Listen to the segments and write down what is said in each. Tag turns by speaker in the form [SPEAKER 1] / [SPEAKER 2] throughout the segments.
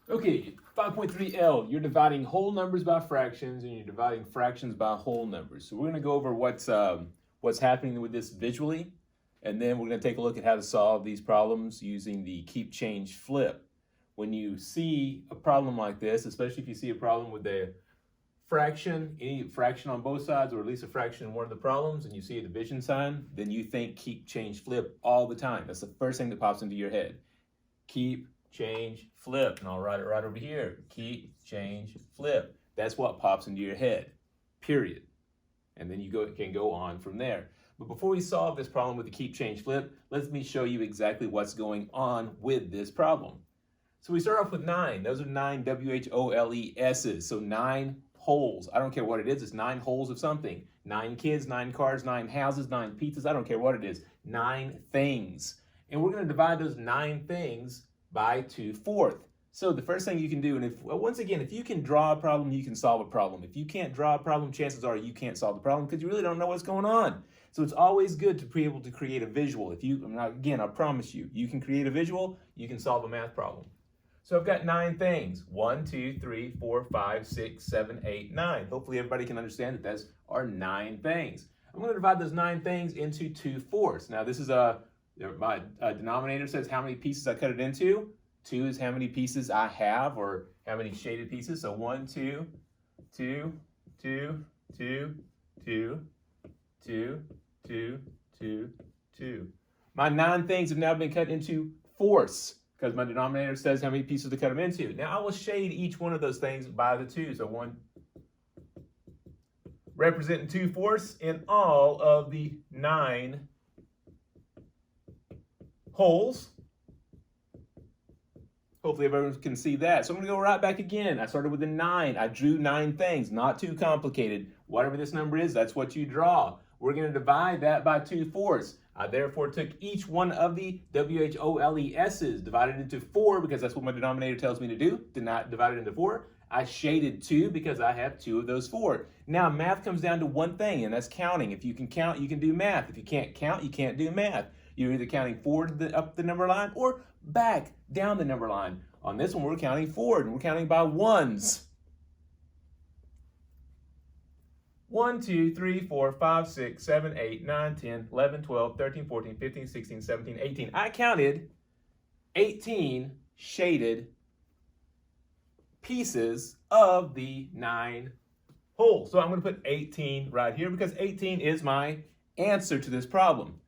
[SPEAKER 1] Okay, 5.3L, you're dividing whole numbers by fractions and you're dividing fractions by whole numbers. So we're gonna go over what's happening with this visually, and then we're gonna take a look at how to solve these problems using the keep, change, flip. When you see a problem like this, especially if you see a problem with a fraction, any fraction on both sides, or at least a fraction in one of the problems, and you see a division sign, then you think keep, change, flip all the time. That's the first thing that pops into your head. Keep, change, flip. And I'll write it right over here. Keep, change, flip. That's what pops into your head, period. And then you can go on from there. But before we solve this problem with the keep, change, flip, let me show you exactly what's going on with this problem. So we start off with 9. Those are 9 WHOLES's. So 9 holes. I don't care what it is. It's 9 holes of something. 9 kids, 9 cars, 9 houses, 9 pizzas. I don't care what it is. 9 things. And we're going to divide those 9 things by 2/4. So the first thing you can do, and once again, if you can draw a problem, you can solve a problem. If you can't draw a problem, chances are you can't solve the problem because you really don't know what's going on. So it's always good to be able to create a visual. Again, I promise you, you can create a visual, you can solve a math problem. So I've got 9 things. 1, 2, 3, 4, 5, 6, 7, 8, 9. Hopefully everybody can understand that those are 9 things. I'm going to divide those 9 things into 2/4. Now this is my denominator says how many pieces I cut it into. 2 is how many pieces I have, or how many shaded pieces. So 1, 2, 2, 2, 2, 2, 2, 2, 2, 2. My 9 things have now been cut into fourths because my denominator says how many pieces to cut them into. Now I will shade each one of those things by the 2. So 1 representing 2/4 in all of the 9 holes. Hopefully everyone can see that. So I'm going to go right back again. I started with a 9. I drew 9 things, not too complicated. Whatever this number is, that's what you draw. We're going to divide that by 2/4. I therefore took each one of the WHOLES's, divided into 4 because that's what my denominator tells me to do. Did not divide it into 4. I shaded 2 because I have 2 of those 4. Now math comes down to one thing, and that's counting. If you can count, you can do math. If you can't count, you can't do math. You're either counting forward up the number line or back down the number line. On this one, we're counting forward, and we're counting by ones. 1, 2, 3, 4, 5, 6, 7, 8, 9, 10, 11, 12, 13, 14, 15, 16, 17, 18. I counted 18 shaded pieces of the 9 holes. So I'm going to put 18 right here because 18 is my answer to this problem.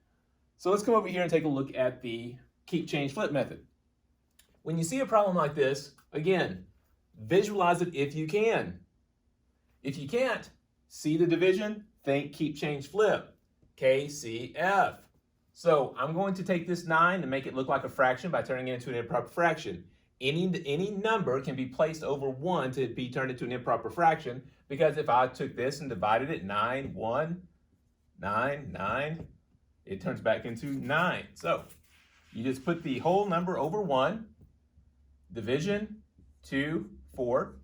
[SPEAKER 1] So let's come over here and take a look at the keep, change, flip method. When you see a problem like this, again, visualize it if you can. If you can't, see the division, think keep, change, flip. KCF. So I'm going to take this 9 and make it look like a fraction by turning it into an improper fraction. Any number can be placed over 1 to be turned into an improper fraction, because if I took this and divided it 9, 1, 9, 9, it turns back into 9. So you just put the whole number over 1, division 2, 4.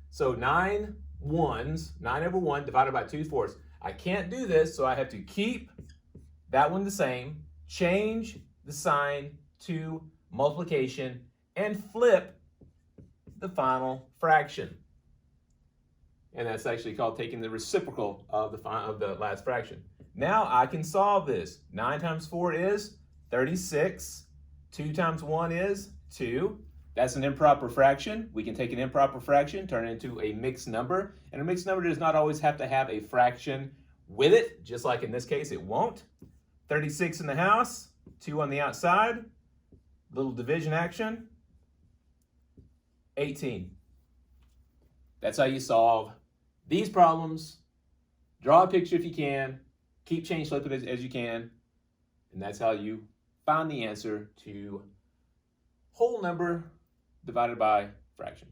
[SPEAKER 1] So 9 ones, 9 over 1 divided by 2/4. I can't do this, so I have to keep that one the same, change the sign to multiplication, and flip the final fraction. And that's actually called taking the reciprocal of the last fraction. Now I can solve this. 9 times 4 is 36. 2 times 1 is 2. That's an improper fraction. We can take an improper fraction, turn it into a mixed number. And a mixed number does not always have to have a fraction with it, just like in this case it won't. 36 in the house, 2 on the outside. Little division action. 18. That's how you solve these problems. Draw a picture if you can. Keep, change, flip it as you can. And that's how you find the answer to whole number divided by fraction.